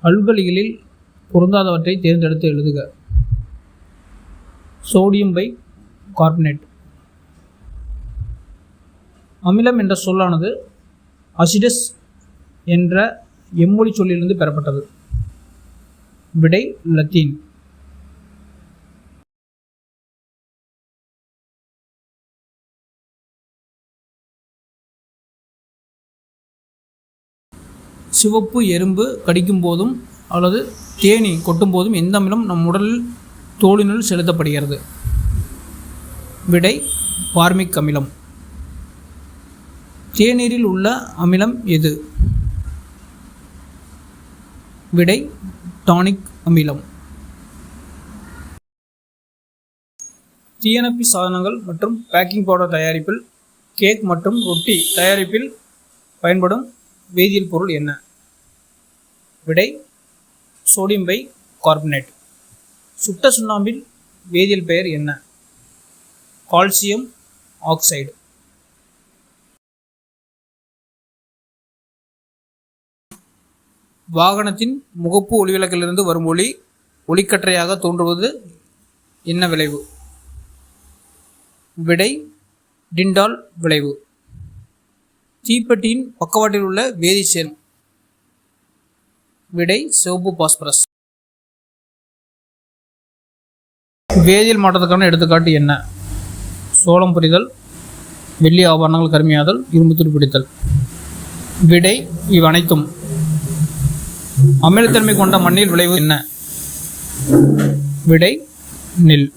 அல்கலிகளில் பொருந்தாதவற்றை தேர்ந்தெடுத்து எழுதுக. Sodium bicarbonate. அமிலம் என்ற சொல்லானது அசிடஸ் என்ற எம்மொழி சொல்லிலிருந்து பெறப்பட்டது. விடை லத்தீன். சிவப்பு எறும்பு கடிக்கும் போதும் அல்லது தேனீ கொட்டும் போதும் எந்த அமிலம் நம் உடலில் தோலினுள் செலுத்தப்படுகிறது? விடை பார்மிக் அமிலம். தேநீரில் உள்ள அமிலம் எது? விடை டானிக் அமிலம். தீயணைப்பு சாதனங்கள் மற்றும் பேக்கிங் பவுடர் தயாரிப்பில், கேக் மற்றும் ரொட்டி தயாரிப்பில் பயன்படும் வேதியியல் பொருள் என்ன? விடை சோடியம் பை கார்பனேட். சுட்ட சுண்ணாம்பில் வேதியியல் பெயர் என்ன? Calcium oxide. வாகனத்தின் முகப்பு ஒளிவிளக்கிலிருந்து வரும் ஒளி ஒளிக்கற்றையாக தோன்றுவது என்ன விளைவு? விடை டிண்டால் விளைவு. தீப்பெட்டியின் பக்கவாட்டில் உள்ள வேதிச்சேர். விடை சிவப்பு பாஸ்பரஸ். வேதியியல் மாற்றத்துக்கான எடுத்துக்காட்டு என்ன? சோளம் புரிதல், வெள்ளி ஆபரணங்கள் கருமையாதல், இரும்பு துருப்பிடித்தல். விடை இவ்வனைத்தும். அமிலத்தன்மை கொண்ட மண்ணில் விளைவு என்ன? விடை நெல்.